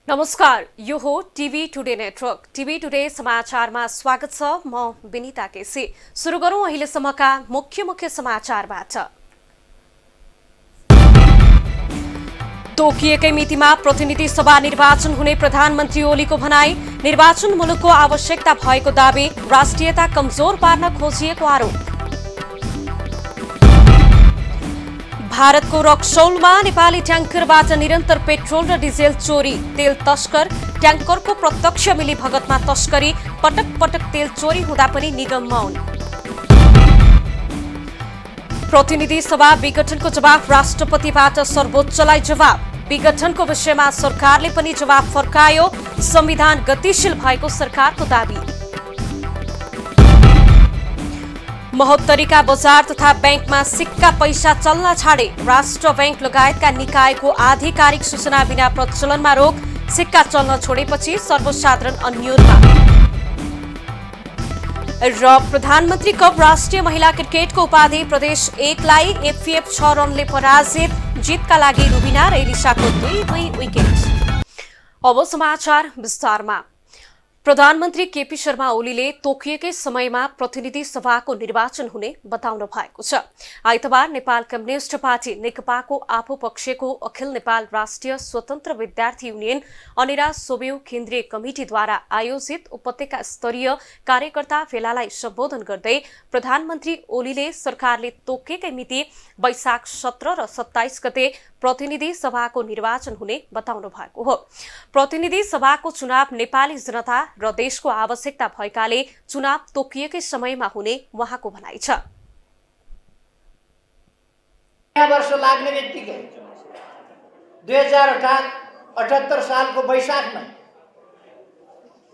नमस्कार, यो हो TV today network. TV today समाचारमा स्वागत छ। म विनिता केसी। सुरु गरौं अहिलेसम्मका मुख्य समाचारबाट। तोकिएकै मितिमा प्रतिनिधि सभा निर्वाचन हुने प्रधानमन्त्री ओलीको भनाई। निर्वाचन मुलुकको आवश्यकता भएको दावी। राष्ट्रियता कमजोर पार्न खोजिएको आरोप। भारतको रक्सौलमा नेपाली ट्याङ्करबाट निरन्तर पेट्रोल र डिजेल चोरी। तेल तस्कर ट्याङ्करको प्रत्यक्ष मिलीभगतमा तस्करी। पटक पटक तेल चोरी हुँदा पनि निगम मौन। प्रतिनिधि सभा विघटनको जवाफ राष्ट्रपतिबाट सर्वोच्चलाई जवाब। विघटनको विषयमा सरकारले पनि जवाफ फर्कायो। संविधान गतिशील भएको सरकारको दावी। महोत्तरीका बजार तथा बैंकमा सिक्का पैसा चल्न छाडे। राष्ट्र बैंक लगायतका निकायको आधिकारिक सूचना बिना प्रचलनमा रोक। सिक्का चल्न छोडेपछि सर्वसाधारण अन्योलमा। र प्रधानमन्त्री कप राष्ट्रिय महिला क्रिकेटको उपाधि प्रदेश 1 लाई एफएफ 6 रनले पराजित। जितका लागि रुबिना र एलिसाको दुई विकेट। अब समाचार विस्तारमा। प्रधानमन्त्री केपी शर्मा ओलीले तोकिएकै समयमा प्रतिनिधि सभाको निर्वाचन हुने बताउनु भएको छ। आइतबार नेपाल कम्युनिष्ट पार्टी नेकपाको आफूपक्षको अखिल नेपाल राष्ट्रिय स्वतन्त्र विद्यार्थी युनियन अनेरा सोब्यू केन्द्रीय कमिटिद्वारा आयोजित उपत्यका स्तरीय कार्यकर्ता भेलालाई सम्बोधन गर्दै प्रधानमन्त्री ओलीले सरकारले तोकेकै मिति वैशाख 17 र 27 गते प्रतिनिधि सभाको निर्वाचन हुने बताउनु भएको हो। प्रतिनिधि सभाको चुनाव नेपाली जनता र देशको आवश्यकता भएकाले चुनाव तोकिएकै समयमा हुने उहाँको भनाइ छ। नयाँ वर्ष लाग्ने बित्तिकै 2078 सालको वैशाखमा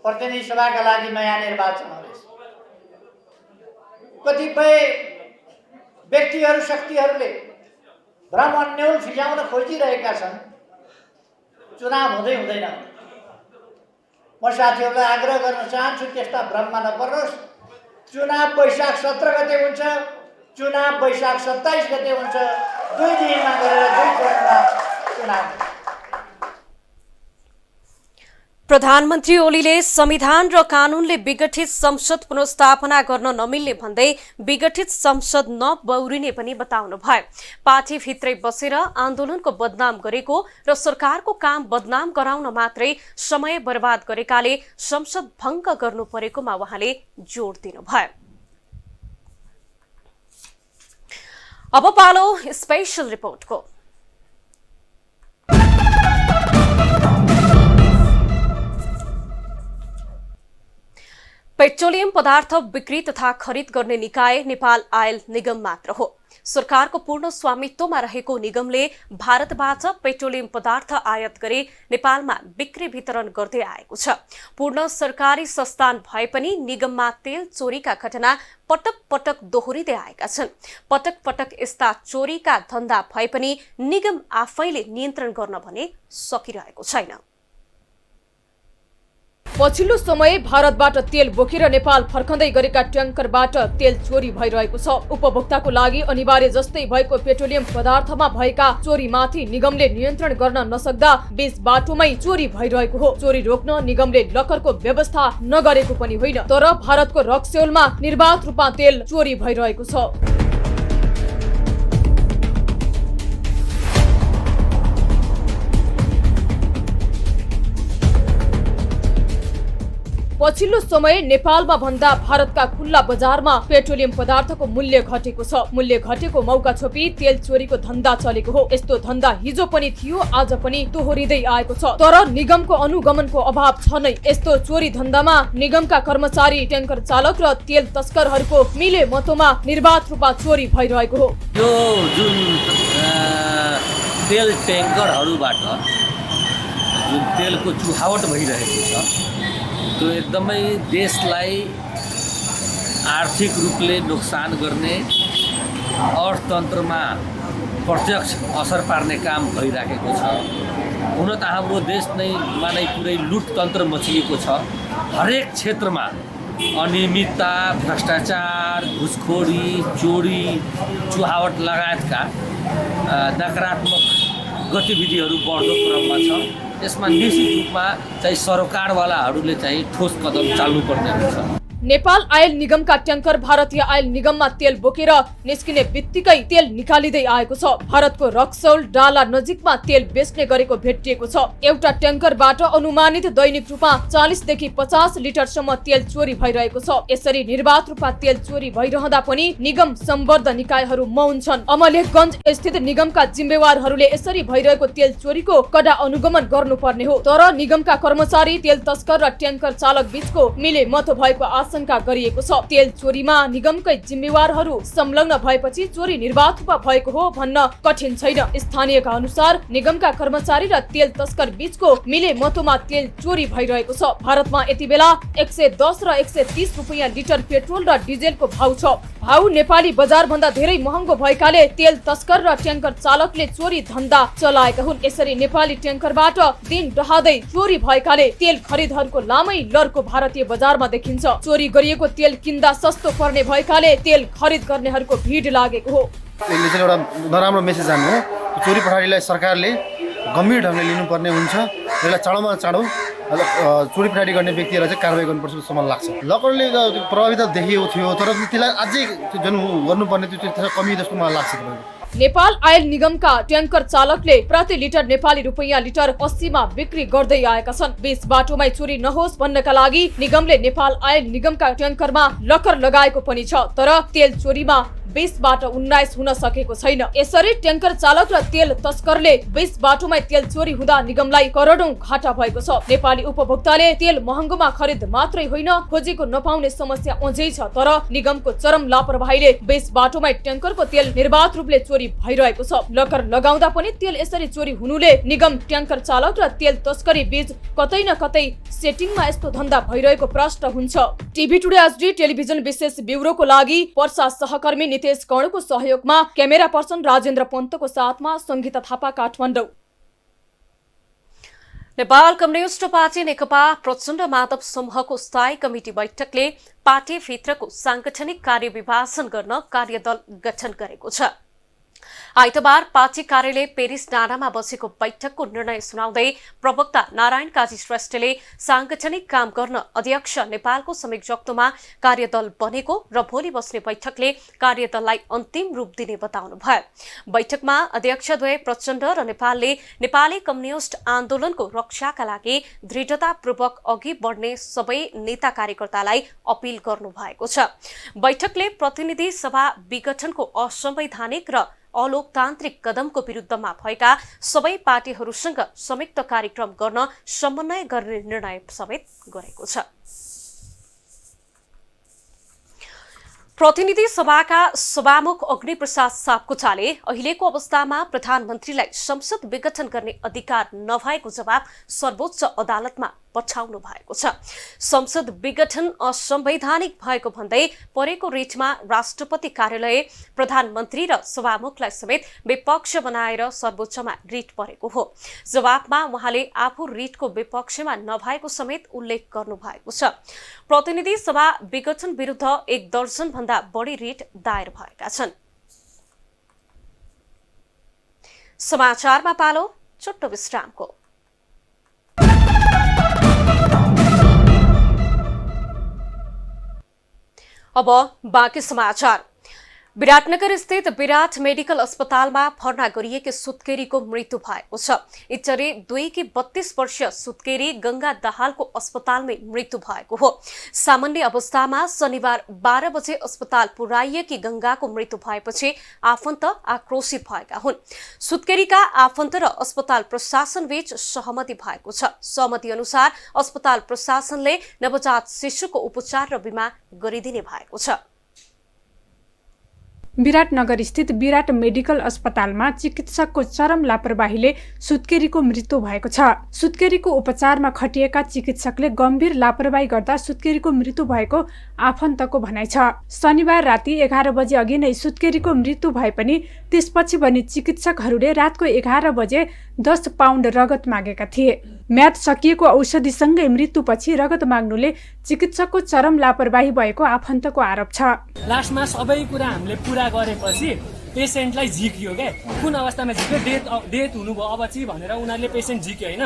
प्रतिनिधि सभाका लागि नयाँ निर्वाचन हुनेछ। कतिपय व्यक्तिहरू शक्तिहरूले भ्रम अन्यल फिजाउन खोजिरहेका छन्। चुनाव हुँदै हुँदैन। म साथीहरूलाई आग्रह गर्न चाहन्छु त्यस्ता भ्रममा नपर्नुहोस्। चुनाव वैशाख 17 गते हुन्छ। चुनाव वैशाख 27 गते हुन्छ। 2 दिनमा गरेर 2 चरणमा चुनाव। प्रधानमन्त्री ओलीले संविधान र कानूनले विघटित संसद पुनर्स्थापना गर्न नमिल्ने भन्दै विघटित संसद नबौरिने पनि बताउनु भयो। पार्टीभित्रै बसेर आन्दोलनको बदनाम गरेको र सरकारको काम बदनाम गराउन मात्रै समय बर्बाद गरेकाले संसद भङ्ग गर्नु परेकोमा उहाँले जोड दिनुभयो। अब पालो स्पेशल रिपोर्टको। पेट्रोलियम पदार्थ बिक्री तथा खरिद गर्ने निकाय नेपाल आयल निगम मात्र हो। सरकारको पूर्ण स्वामित्वमा रहेको निगमले भारतबाट पेट्रोलियम पदार्थ आयात गरी नेपालमा बिक्री वितरण गर्दै आएको छ। पूर्ण सरकारी संस्थान भए पनि निगममा तेल चोरीका घटना पटक पटक दोहोरिँदै आएका छन्। पटक पटक यस्ता चोरीका धन्दा भए पनि निगम आफैले नियन्त्रण गर्न भने सकिरहेको छैन। पछिल्लो समय भारतबाट तेल बोकेर नेपाल फर्कँदै गरेका ट्याङ्करबाट तेल चोरी भइरहेको छ। उपभोक्ताको लागि अनिवार्य जस्तै भएको पेट्रोलियम पदार्थमा भएका चोरीमाथि निगमले नियन्त्रण गर्न नसक्दा बीच बाटोमै चोरी भइरहेको हो। चोरी रोक्न निगमले लकरको व्यवस्था नगरेको पनि होइन, तर भारतको रक्सौलमा निर्बाध रूपमा तेल चोरी भइरहेको छ। पछिल्लो समय नेपालमा भन्दा भारतका खुल्ला बजारमा पेट्रोलियम पदार्थको मूल्य घटेको छ। मूल्य घटेको मौका छोपी तेल चोरीको धन्दा चलेको हो। यस्तो धन्दा हिजो पनि थियो, आज पनि दोहोरिँदै आएको छ। तर निगमको अनुगमनको अभाव छ नै। यस्तो चोरी धन्दामा निगमका कर्मचारी, ट्याङ्कर चालक र तेल तस्करहरूको मिले मतोमा निर्बाध रूपमा चोरी भइरहेको हो। यो जुन तेल ट्याङ्करहरूबाट जुन तेलको चुहावट भइरहेको छ त्यो एकदमै देशलाई आर्थिक रूपले नोक्सान गर्ने, अर्थतन्त्रमा प्रत्यक्ष असर पार्ने काम भइराखेको छ। हुन त हाम्रो देश नै पुरै लुटतन्त्र मचिएको छ। हरेक क्षेत्रमा अनियमितता, भ्रष्टाचार, घुसखोरी, चोरी, चुहावट लगायतका नकारात्मक गतिविधिहरू बढ्दो क्रममा छ। यसमा निश्चित रूपमा चाहिँ सरकारवालाहरूले चाहिँ ठोस कदम चाल्नुपर्ने हुन्छ। नेपाल आयल निगमका ट्याङ्कर भारतीय आयल निगममा तेल बोकेर निस्किने बित्तिकै तेल निकालिँदै आएको छ। भारतको रक्सौल डाला नजिकमा तेल बेच्ने गरेको भेटिएको छ। एउटा ट्याङ्करबाट अनुमानित दैनिक रूपमा 40 देखि 50 लिटरसम्म तेल चोरी भइरहेको छ। यसरी निर्वाध रूपमा तेल चोरी भइरहँदा पनि निगम सम्बद्ध निकायहरू मौन छन्। अमलेखगञ्ज स्थित निगमका जिम्मेवारहरूले यसरी भइरहेको तेल चोरीको कडा अनुगमन गर्नुपर्ने हो। तर निगमका कर्मचारी, तेल तस्कर र ट्याङ्कर चालक बीचको मिलेमतो भएको आशंका गरिएको छ। तेल चोरीमा निगमकै जिम्मेवारहरू संलग्न भएपछि चोरी निर्वाध रूपमा भएको हो भन्न कठिन छैन। स्थानीयका अनुसार निगमका कर्मचारी र तेल तस्कर बीचको मिलेमतोमा तेल चोरी भइरहेको छ। भारतमा यति बेला 110 र 130 रुपियाँ लिटर पेट्रोल र डिजेलको भाउ छ। भाउ नेपाली बजार भन्दा धेरै महँगो भएकाले तेल तस्कर र ट्याङ्कर चालकले चोरी धन्दा चलाएका हुन्। यसरी नेपाली ट्याङ्करबाट दिन दहादै चोरी भएकाले तेल खरिदहरूको लामै लर्को भारतीय बजारमा देखिन्छ। चोरी गरिएको तेल किन्दा सस्तो पर्ने भएकाले तेल खरिद गर्नेहरूको भिड लागेको हो। यसले चाहिँ एउटा नराम्रो मेसेज हान्नु हो। चोरी पठारीलाई सरकारले गम्भीर ढङ्गले लिनुपर्ने हुन्छ। यसलाई चाँडोमा चाँडो चोरी पठारी गर्ने व्यक्तिहरूलाई चाहिँ कारवाही गर्नुपर्छ जस्तो मलाई लाग्छ। लकरले प्रभावित देखिएको थियो, तर त्यसलाई अझै जुन गर्नुपर्ने त्यो कमी जस्तो मलाई लाग्छ। नेपाल आयल निगमका ट्याङ्कर चालकले प्रति लिटर नेपाली रुपैयाँ लिटर 80 मा बिक्री गर्दै आएका छन्। 20 बाटोमै चोरी नहोस् भन्नका लागि निगमले नेपाल आयल निगमका ट्याङ्करमा लकर लगाएको पनि छ। तर तेल चोरीमा 20 बाट 19 हुन सकेको छैन। यसरी ट्याङ्कर चालक र तेल तस्करले 20 बाटोमै तेल चोरी हुँदा निगमलाई करोडौं घाटा भएको छ। नेपाली उपभोक्ताले तेल महँगोमा खरिद मात्रै होइन, खोजेको नपाउने समस्या अझै छ। तर निगमको चरम लापरवाहीले 20 बाटोमै ट्याङ्करको तेल निर्वाध रूपले चोरी भइरहेको छ। लकर लगाउँदा पनि तेल यसरी चोरी हुनुले निगम, ट्याङ्कर चालक र तेल तस्करी बीच कतै न कतै सेटिङमा यस्तो धन्दा भइरहेको प्रश्न हुन्छ। टिभी टुडे एचडी टेलिभिजन विशेष ब्युरोको लागि पर्सा सहकर्मी नितेश कर्णको सहयोगमा क्यामेरा पर्सन राजेन्द्र पन्तको साथमा संगीता थापा, काठमाडौँ। नेपाल कम्युनिस्ट पार्टी नेकपा प्रचण्ड माधव समूहको स्थायी कमिटी बैठकले पार्टीभित्रको सांगठनिक कार्यविभाजन गर्न कार्यदल गठन गरेको छ। आइतबार पार्टी कार्यालय पेरिस डाँडामा बसेको बैठकको निर्णय सुनाउँदै प्रवक्ता नारायण काजी श्रेष्ठले सांगठनिक काम गर्न अध्यक्ष नेपालको संयोजकत्वमा कार्यदल बनेको र भोलि बस्ने बैठकले कार्यदललाई अन्तिम रूप दिने बताउनुभयो। बैठकमा अध्यक्षद्वय प्रचण्ड र नेपालले नेपाली कम्युनिस्ट आन्दोलनको रक्षाका लागि दृढतापूर्वक अघि बढ्ने सबै नेता कार्यकर्तालाई अपील गर्नुभएको छ। बैठकले प्रतिनिधि सभा विघटनको असंवैधानिक र अलोकतान्त्रिक कदमको विरुद्धमा भएका सबै पार्टीहरूसँग संयुक्त कार्यक्रम गर्न समन्वय गर्ने निर्णय समेत गरेको छ। प्रतिनिधि सभाका सभामुख अग्निप्रसाद सापकोटाले अहिलेको अवस्थामा प्रधानमन्त्रीलाई संसद विघटन गर्ने अधिकार नभएको जवाब सर्वोच्च अदालतमा पठाउनु भएको छ। संसद विघटन असंवैधानिक भएको भन्दै परेको रिटमा राष्ट्रपति कार्यालय, प्रधानमन्त्री र सभामुखलाई समेत विपक्ष बनाएर सर्वोच्चमा रिट परेको हो। जवाबमा उहाँले आफू रिटको विपक्षमा नभएको समेत उल्लेख गर्नु भएको छ। प्रतिनिधि सभा विघटन विरुद्ध 1 दर्जन भन्दा बढी रिट दायर भएका छन्। समाचारमा पालो छोटो विश्रामको। अब बाँकी समाचार। विराटनगर स्थित विराट मेडिकल अस्पतालमा भर्ना गरिएकी सुत्केरीको मृत्यु भएको छ। इच्चरे 2 की 32 वर्षीय सुत्केरी गंगा दाहालको अस्पतालमै मृत्यु भएको हो। सामान्य अवस्थामा शनिबार 12 बजे अस्पताल पुर्याइएकी गंगाको मृत्यु भएपछि आफन्त आक्रोशित भएका हुन्। सुत्केरीका आफन्त र अस्पताल प्रशासन बीच सहमति भएको छ। सहमति अनुसार अस्पताल प्रशासनले नवजात शिशुको उपचार र बिमा गरिदिने भएको छ। विराटनगर स्थित विराट मेडिकल अस्पतालमा चिकित्सकको चरम लापरवाहीले सुत्केरीको मृत्यु भएको छ। सुत्केरीको उपचारमा खटिएका चिकित्सकले गम्भीर लापरवाही गर्दा सुत्केरीको मृत्यु भएको आफन्तको भनाइ छ। शनिबार राति 11 बजे अघि नै सुत्केरीको मृत्यु भए पनि त्यसपछि भने चिकित्सकहरूले रातको 11 बजे 10 पाउन्ड रगत मागेका थिए। म्याद सकिएको औषधिसँगै मृत्युपछि रगत माग्नुले चिकित्सकको चरम लापरवाही भएको आफन्तको आरोप छ। लास्टमा सबै कुरा हामीले पूरा गरेपछि पेसेन्टलाई झिक्यो क्या, कुन अवस्थामा झिक्यो, डेथ हुनुभयो अब चाहिँ भनेर उनीहरूले पेसेन्ट झिक्यो होइन।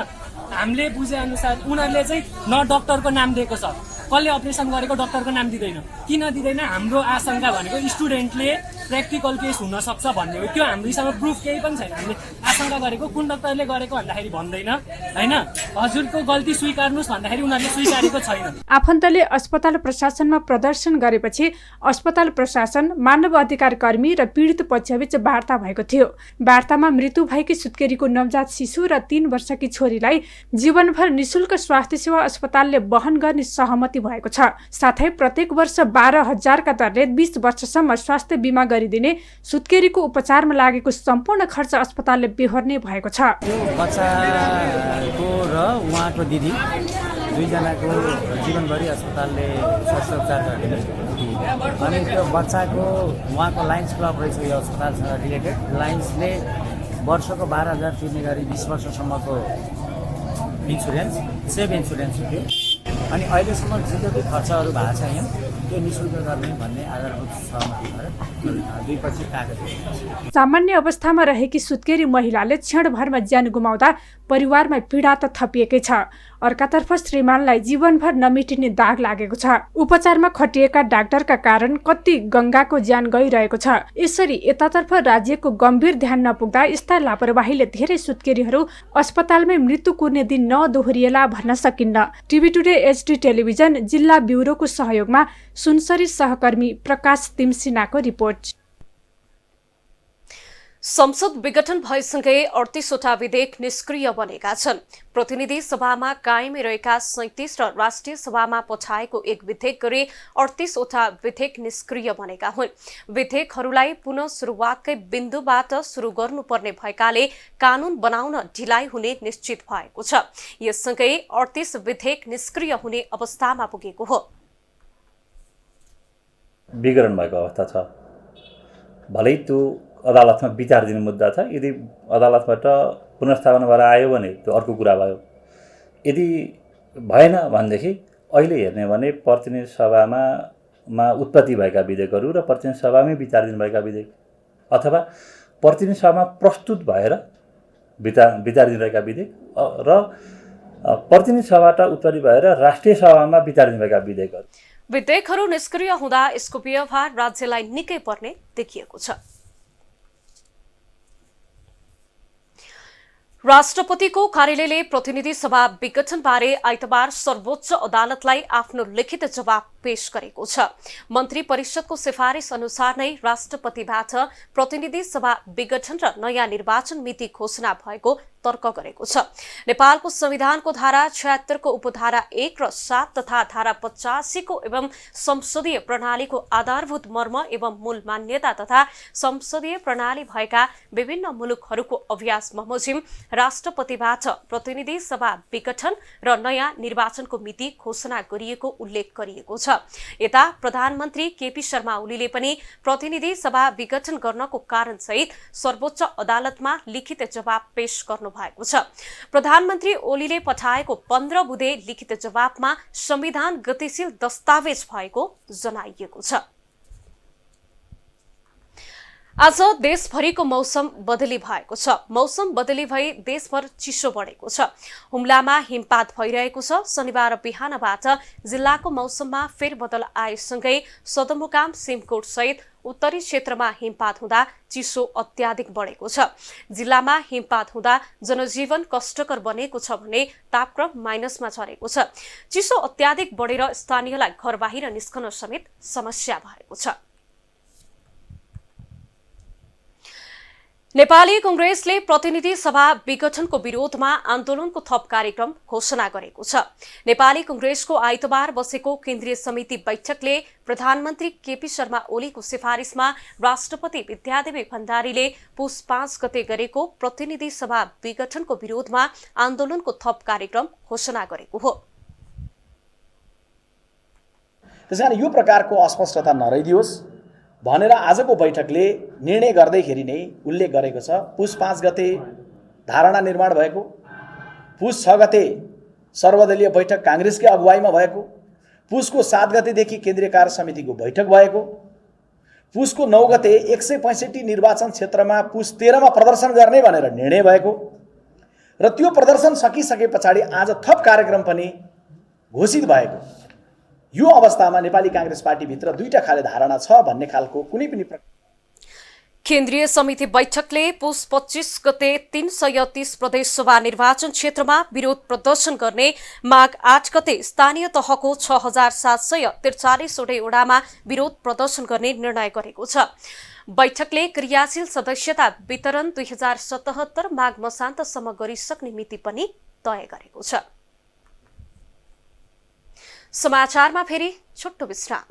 हामीले बुझेअनुसार उनीहरूले चाहिँ न डक्टरको नाम दिएको छ, कसले अपरेसन गरेको डक्टरको नाम दिँदैन। किन दिँदैन? हाम्रो आशंका भनेको स्टुडेन्टले प्र्याक्टिकल केस हुनसक्छ भन्ने हो। त्यो हामीसँग प्रुफ केही पनि छैन। हामीले आशंका गरेको कुन डक्टरले गरेको भन्दाखेरि भन्दैन होइन। हजुरको गल्ती स्वीकार्नुहोस् भन्दाखेरि उनीहरूले स्वीकारेको छैन। आफन्तले अस्पताल प्रशासनमा प्रदर्शन गरेपछि अस्पताल प्रशासन, मानव अधिकार कर्मी र पीडित पक्षबीच वार्ता भएको थियो। वार्तामा मृत्यु भएकी सुत्केरीको नवजात शिशु र 3 वर्षकी छोरीलाई जीवनभर निशुल्क स्वास्थ्य सेवा अस्पतालले वहन गर्ने सहमति भएको छ। साथै प्रत्येक वर्ष 12,000 का दरले 20 वर्षसम्म स्वास्थ्य बिमा गरिदिने, सुत्केरीको उपचारमा लागेको सम्पूर्ण खर्च अस्पतालले बेहोर्ने भएको छ। यो बच्चाको र उहाँको दिदी दुईजनाको जीवनभरि अस्पतालले स्वास्थ्य उपचार गर्ने अनि त्यो बच्चाको उहाँको लायन्स क्लब रहेछ यो अस्पतालसँग रिलेटेड। लायन्सले वर्षको 12,000 तिर्ने गरी 20 वर्षसम्मको इन्सुरेन्स, सेभ इन्सुरेन्स थियो। अनि अहिलेसम्म जे जति खर्चहरू भएको छ यहाँ त्यो निःशुल्क गर्ने भन्ने आधारभूत सहमति भएर दुईपक्षी कागज। सामान्य अवस्थामा रहेकी सुत्केरी महिलाले क्षणभरमा ज्यान गुमाउँदा परिवारमा पीडा त थपिएकै छ। अर्कातर्फ श्रीमानलाई जीवनभर नमिटिने दाग लागेको छ। उपचारमा खटिएका डाक्टरका कारण कति गङ्गाको ज्यान गइरहेको छ। यसरी यतातर्फ राज्यको गम्भीर ध्यान नपुग्दा यस्ता लापरवाहीले धेरै सुत्केरीहरू अस्पतालमै मृत्यु कुर्ने दिन नदोहोरिएला भन्न सकिन्न। टिभी टुडे HD टेलिभिजन जिल्ला ब्युरोको सहयोगमा सुनसरी सहकर्मी प्रकाश तिमसिनाको रिपोर्ट। संसद विघटन भएसँगै 38वटा विधेयक निष्क्रिय बनेका छन्। प्रतिनिधि सभामा कायमै रहेका 37 र राष्ट्रिय सभामा पठाएको एक विधेयक गरी 38वटा विधेयक निष्क्रिय बनेका हुन्। विधेयकहरूलाई पुनः सुरुवातकै बिन्दुबाट सुरु गर्नुपर्ने भएकाले कानून बनाउन ढिलाइ हुने निश्चित भएको छ। यससँगै 38 विधेयक निष्क्रिय हुने अवस्थामा पुगेको हो। विघटन भएको अवस्था छ। भलै त्यो अदालतमा विचार दिने मुद्दा छ। यदि अदालतबाट पुनर्स्थापना भएर आयो भने त्यो अर्को कुरा भयो। यदि भएन भनेदेखि अहिले हेर्ने भने प्रतिनिधि सभामा उत्पत्ति भएका विधेयकहरू र प्रतिनिधि सभामै विचार दिनुभएका विधेयक अथवा प्रतिनिधि सभामा प्रस्तुत भएर विचार दिनुभएका विधेयक र प्रतिनिधि सभाबाट उत्पत्ति भएर राष्ट्रिय सभामा विचार दिनुभएका विधेयकहरू निष्क्रिय हुँदा यसको व्यवहार राज्यलाई निकै पर्ने देखिएको छ। राष्ट्रपतिको कार्यालयले प्रतिनिधि सभा विघटनबारे आइतबार सर्वोच्च अदालतलाई आफ्नो लिखित जवाब पेश गरेको छ। मन्त्री परिषदको सिफारिस अनुसार नै राष्ट्रपतिबाट प्रतिनिधि सभा विघटन र नयाँ निर्वाचन मिति घोषणा भएको तर्क गरेको छ। नेपालको संविधानको धारा 76 को उपधारा 1 र 7 तथा धारा 85 को एवं संसदीय प्रणालीको आधारभूत मर्म एवं मूल मान्यता तथा संसदीय प्रणाली भएका विभिन्न मुलुकहरूको अभ्यास बमोजिम राष्ट्रपतिबाट प्रतिनिधि सभा विघटन र नयाँ निर्वाचनको मिति घोषणा गरिएको उल्लेख गरिएको छ। यता प्रधानमन्त्री केपी शर्मा ओलीले पनि प्रतिनिधि सभा विघटन गर्नको कारण सहित सर्वोच्च अदालतमा लिखित जवाब पेश गर्नु भएको छ। प्रधानमन्त्री ओलीले पठाएको 15 बुँदे लिखित जवाबमा संविधान गतिशील दस्तावेज भएको जनाइएको छ। आज देशभरिको मौसम बदली भएको छ। मौसम बदली भई देशभर चिसो बढेको छ। हुम्लामा हिमपात भइरहेको छ। शनिबार बिहानबाट जिल्लाको मौसममा फेरबदल आएसँगै सदरमुकाम सिमकोट सहित उत्तरी क्षेत्रमा हिमपात हुँदा चिसो अत्याधिक बढेको छ। जिल्लामा हिमपात हुँदा जनजीवन कष्टकर बनेको छ भने तापक्रम माइनसमा झरेको छ। चिसो अत्याधिक बढेर स्थानीयलाई घर बाहिर निस्कन समेत समस्या भएको छ। नेपाली कांग्रेसले प्रतिनिधि सभा विघटनको विरोधमा आन्दोलनको थप कार्यक्रम घोषणा गरेको छ। नेपाली कांग्रेसको आइतबार बसेको केन्द्रीय समिति बैठकले प्रधानमन्त्री केपी शर्मा ओलीको सिफारिसमा राष्ट्रपति विद्यादेवी भण्डारीले पुस 5 गते गरेको प्रतिनिधि सभा विघटनको विरोधमा आन्दोलनको थप कार्यक्रम घोषणा गरेको हो। त्यसैले यो प्रकारको अस्पष्टता नरहिदियोस् भनेर आजको बैठकले निर्णय गर्दैखेरि नै उल्लेख गरेको छ। पुस 5 गते धारणा निर्माण भएको, पुस 6 गते सर्वदलीय बैठक कांग्रेसकै अगुवाईमा भएको, पुसको 7 गतेदेखि केन्द्रीय कार्य समितिको बैठक भएको, पुसको 9 गते 165 निर्वाचन क्षेत्रमा पुस 13मा प्रदर्शन गर्ने भनेर निर्णय भएको र त्यो प्रदर्शन सकिसके पछाडि आज थप कार्यक्रम पनि घोषित भएको। यो अवस्थामा नेपाली कांग्रेस पार्टीभित्र दुईटा खाले धारणा छ भन्ने खालको कुनै पनि केन्द्रीय समिति बैठकले पुस 25 गते 330 प्रदेशसभा निर्वाचन क्षेत्रमा विरोध प्रदर्शन गर्ने माघ 8 गते स्थानीय तहको 6743 वटै वडामा विरोध प्रदर्शन गर्ने निर्णय गरेको छ। बैठकले क्रियाशील सदस्यता वितरण 2077 माघ मसान्तसम्म गरिसक्ने मिति पनि तय गरेको छ। समाचारमा फेरि छोटो विश्राम।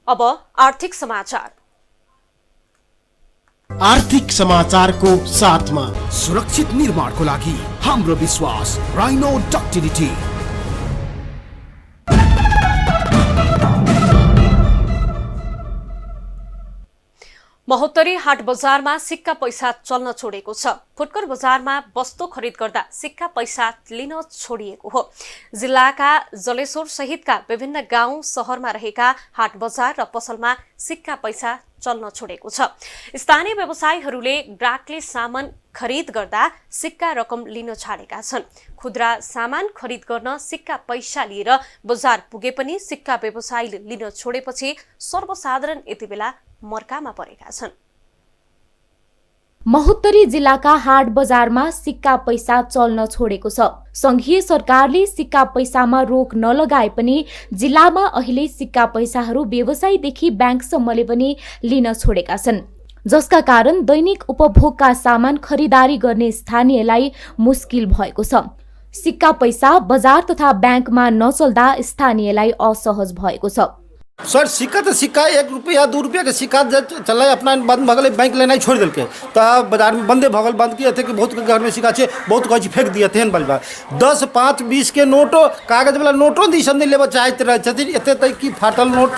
अब आर्थिक समाचार। आर्थिक समाचारको साथमा सुरक्षित निर्माणको लागि हाम्रो विश्वास राइनो डक्टिलिटी। महोत्तरी हाट बजारमा सिक्का पैसा चल्न छोडेको छ। फुटकर बजारमा वस्तु खरिद गर्दा सिक्का पैसा लिन छोडिएको हो। जिल्लाका जलेश्वर सहितका विभिन्न गाउँ शहरमा रहेका हाट बजार र पसलमा सिक्का पैसा चल्न छोडेको छ। स्थानीय व्यवसायीहरूले ग्राहकले सामान खरिद गर्दा सिक्का रकम लिन छाडेका छन्। खुद्रा सामान खरिद गर्न सिक्का पैसा लिएर बजार पुगे पनि सिक्का व्यवसायीले लिन छोडेपछि सर्वसाधारण यति बेला मर्कामा परेका छन्। महोत्तरी जिल्लाका हाट बजारमा सिक्का पैसा चल्न छोडेको छ। संघीय सरकारले सिक्का पैसामा रोक नलगाए पनि जिल्लामा अहिले सिक्का पैसाहरू व्यवसायीदेखि ब्याङ्कसम्मले पनि लिन छोडेका छन्, जसका कारण दैनिक उपभोगका सामान खरिदारी गर्ने स्थानीयलाई मुस्किल भएको छ। सिक्का पैसा बजार तथा ब्याङ्कमा नचल्दा स्थानीयलाई असहज भएको छ। सर सिक्का तो सिक्का 1 रुपया 2 रुपया के सिक्का चल अपना बंद भगल बैंक लेना छोड़ दिल के तो बाजार में बंदे भगल बंद किए थे कि बहुत घर में सिक्का छे बहुत कहीं फेंक दिए थे 10 5 20 के नोटो कागज वाला नोटो दिसन नहीं लेवा चाहते रहे एते तक की फाटल नोट।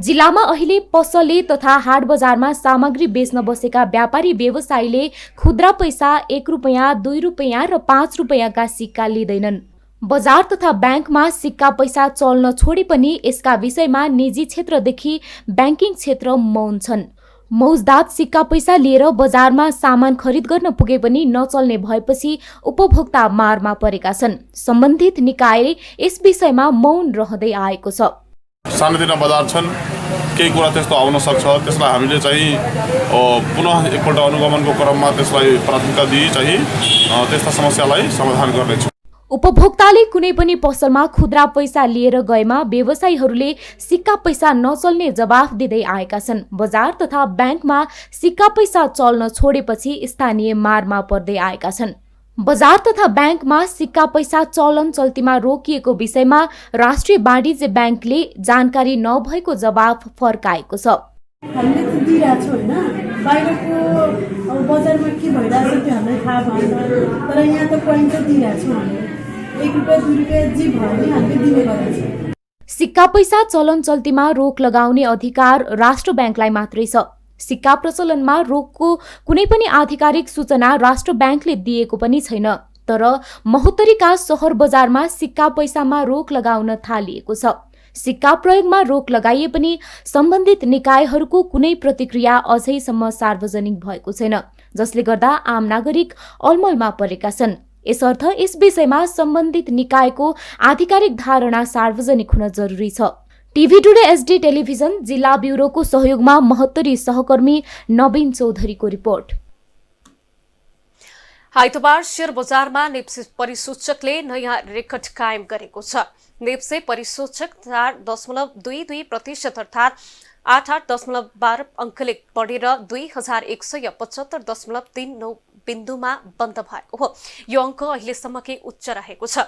जिल्लामा अहिले पसले तथा हाट बजारमा सामग्री बेच्न बसेका व्यापारी व्यवसायीले खुद्रा पैसा 1 रुपैयाँ 2 रुपैयाँ र 5 रुपैयाँका सिक्का लिँदैनन्। बजार तथा ब्याङ्कमा सिक्का पैसा चल्न छोडे पनि यसका विषयमा निजी क्षेत्रदेखि ब्याङ्किङ क्षेत्र मौन छन्। मौजदात सिक्का पैसा लिएर बजारमा सामान खरिद गर्न पुगे पनि नचल्ने भएपछि उपभोक्ता मारमा परेका छन्। सम्बन्धित निकायले यस विषयमा मौन रहँदै आएको छ। सानोतिनो बजार छन्, केही कुरा त्यस्तो आउन सक्छ, त्यसलाई हामीले चाहिँ पुनः एकपल्ट अनुगमनको क्रममा त्यसलाई प्राथमिकता दिई चाहिँ त्यस्ता समस्यालाई समाधान गर्नेछौँ। उपभोक्ताले कुनै पनि पसलमा खुद्रा पैसा लिएर गएमा व्यवसायीहरूले सिक्का पैसा नचल्ने जवाफ दिँदै आएका छन्। बजार तथा ब्याङ्कमा सिक्का पैसा चल्न छोडेपछि स्थानीय मारमा पर्दै आएका छन्। बजार तथा ब्याङ्कमा सिक्का पैसा चलन चल्तीमा रोकिएको विषयमा राष्ट्रिय वाणिज्य ब्याङ्कले जानकारी नभएको जवाफ फर्काएको छ। हामीले त दिइरहेको छौँ होइन, बाहिरको बजारमा के भइरहेको छ त्यो हामीलाई थाहा भएन, तर यहाँ त पोइन्ट त दिइरहेको छौँ हामीले। 1 रुपैयाँ 2 रुपैयाँ जे भयो भने हामीले दिने गरेको छ। सिक्का पैसा चलन चल्तीमा रोक लगाउने अधिकार राष्ट्र ब्याङ्कलाई मात्रै छ। सिक्का प्रचलनमा रोकको कुनै पनि आधिकारिक सूचना राष्ट्र ब्याङ्कले दिएको पनि छैन। तर महोत्तरीका सहर बजारमा सिक्का पैसामा रोक लगाउन थालिएको छ। सिक्का प्रयोगमा रोक लगाइए पनि सम्बन्धित निकायहरूको कुनै प्रतिक्रिया अझैसम्म सार्वजनिक भएको छैन, जसले गर्दा आम नागरिक अलमलमा परेका छन्। यसर्थ यस विषयमा सम्बन्धित निकायको आधिकारिक धारणा सार्वजनिक हुन जरुरी छ। टिभी टुडे एसडी टेलिभिजन जिल्ला ब्युरोको सहयोगमा महोत्तरी सहकर्मी नवीन चौधरीको रिपोर्ट। आइतबार शेयर बजारमा नेप्से परिसूचकले नयाँ रेकर्ड कायम गरेको छ। नेप्से परिसूचक 4.22% अर्थात् 88.12 अङ्कले बढेर 2175.39 बिन्दुमा बन्द भएको हो। यो अङ्क अहिलेसम्मकै उच्च रहेको छ।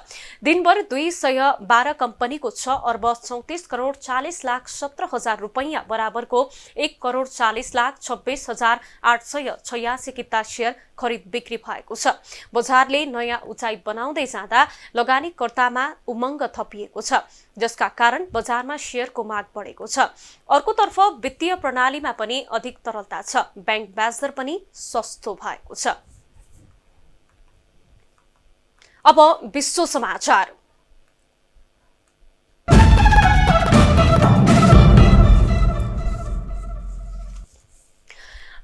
दिनभर 212 कम्पनीको 6 अर्ब 34 करोड 40 लाख 17 हजार रुपैयाँ बराबरको 1 करोड 40 लाख 26 हजार 886 किता शेयर खरिद बिक्री भएको छ। बजारले नयाँ उचाइ बनाउँदै जाँदा लगानीकर्तामा उमङ्ग थपिएको छ, जसका कारण बजारमा शेयरको माग बढेको छ। अर्कोतर्फ वित्तीय प्रणालीमा पनि अधिक तरलता छ। ब्याङ्क ब्याज दर पनि सस्तो भएको छ। अब विश्व समाचार।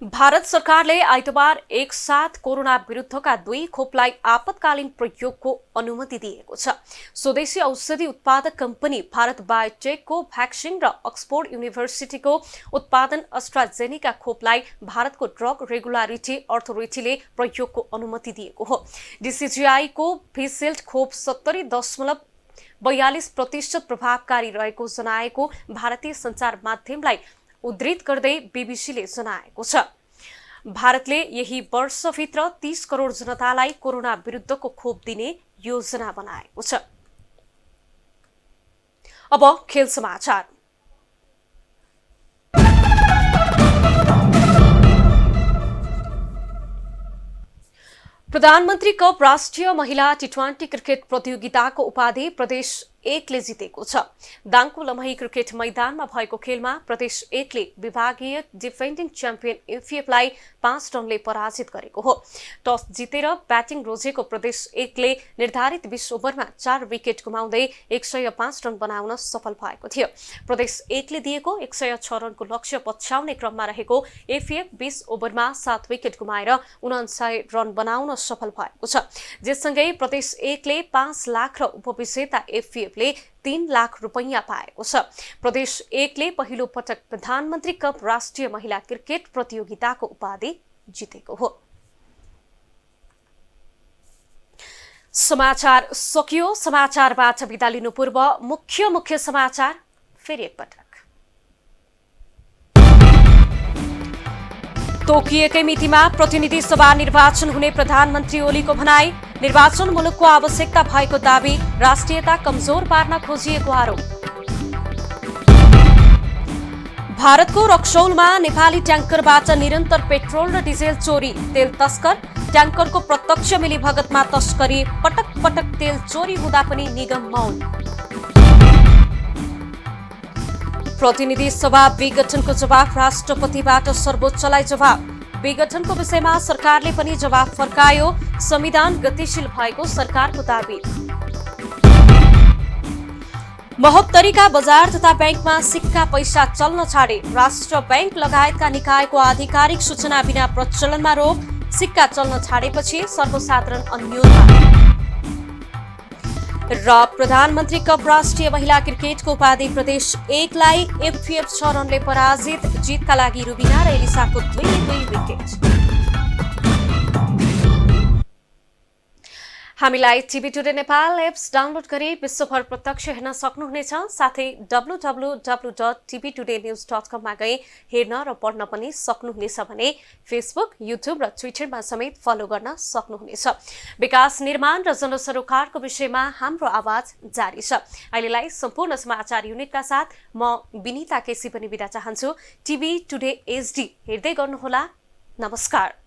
भारत सरकारले आइतबार एकसाथ कोरोना विरुद्धका 2 खोपलाई आपतकालीन प्रयोगको अनुमति दिएको छ। स्वदेशी औषधि उत्पादक कम्पनी भारत बायोटेकको भ्याक्सिन र अक्सफोर्ड युनिभर्सिटीको उत्पादन अस्ट्राजेनेका खोपलाई भारतको ड्रग रेगुलारिटी अथोरिटीले प्रयोगको अनुमति दिएको हो। डीसीजीआईको भिसिल्ड खोप 70.42% प्रभावकारी रहेको जनाएको भारतीय सञ्चार माध्यमलाई उद्धृत गर्दै बीबीसीले जनाएको छ। भारतले यही वर्षभित्र 30 करोड जनतालाई कोरोना विरुद्धको खोप दिने योजना बनाएको छ। अब खेल समाचार। प्रधानमन्त्री कप राष्ट्रिय महिला टी20 क्रिकेट प्रतियोगिताको उपाधि प्रदेश 1ले जितेको छ। दाङको लमही क्रिकेट मैदानमा भएको खेलमा प्रदेश 1ले विभागीय डिफेन्डिङ च्याम्पियन एफएफलाई 5 रनले पराजित गरेको हो। टस जितेर ब्याटिङ रोजेको प्रदेश 1ले निर्धारित 20 ओभरमा 4 विकेट गुमाउँदै 105 रन बनाउन सफल भएको थियो। प्रदेश 1ले दिएको 106 रनको लक्ष्य पछ्याउने क्रममा रहेको एफएफ 20 ओभरमा 7 विकेट गुमाएर 49 रन बनाउन सफल भएको छ। जससँगै प्रदेश 1ले 5 लाख र उपविजेता एफएफले 3 लाख रुपैयाँ पाएको छ। प्रदेश 1ले पहिलो पटक प्रधानमन्त्री कप राष्ट्रिय महिला क्रिकेट प्रतियोगिताको उपाधि जितेको हो। समाचार सकियो। समाचारबाट बिदा लिनु पूर्व मुख्य समाचार फेरि एकपटक। तोकिएकै मितिमा प्रतिनिधि सभा निर्वाचन हुने प्रधानमन्त्री ओलीको भनाई। निर्वाचन मुलुकको आवश्यकता भएको दावी। राष्ट्रियता कमजोर पार्न खोजिएको आरोप। भारतको रक्सौलमा नेपाली ट्याङ्करबाट निरन्तर पेट्रोल र डिजेल चोरी। तेल तस्कर ट्याङ्करको प्रत्यक्ष मिलीभगतमा तस्करी। पटक पटक तेल चोरी हुँदा पनि निगम मौन। प्रतिनिधि सभा विघटनको जवाफ। राष्ट्रपतिबाट सर्वोच्चलाई जवाफ। विघटनको विषयमा सरकारले पनि जवाफ फर्कायो। संविधान गतिशील भएको सरकारको दावी। महोत्तरीका बजार तथा ब्याङ्कमा सिक्का पैसा चल्न छाडे। राष्ट्र ब्याङ्क लगायतका निकायको आधिकारिक सूचना बिना प्रचलनमा रोक। सिक्का चल्न छाडेपछि सर्वसाधारण अन्योलमा। र प्रधानमन्त्री कप राष्ट्रिय महिला क्रिकेटको उपाधि प्रदेश 1लाई एफएफ 6 रनले पराजित। जितका लागि रुबिना र एलिसाको 2 विकेट। हामीलाई TV today Nepal apps download गरी विश्वभर प्रत्यक्ष हेर्न सक्नुहुनेछ। साथै www.tvtoday.news.com मा गई हेर्न र पढ्न पनि सक्नुहुनेछ भने फेसबुक, युट्युब र ट्विटरमा समेत फलो गर्न सक्नुहुनेछ। विकास निर्माण र जनसरोकारको विषयमा हाम्रो आवाज जारी छ। अहिलेलाई सम्पूर्ण समाचार युनिटका साथ म विनिता केसी पनि बिदा चाहन्छु। टिभी टुडे एचडी हेर्दै गर्नुहोला। नमस्कार।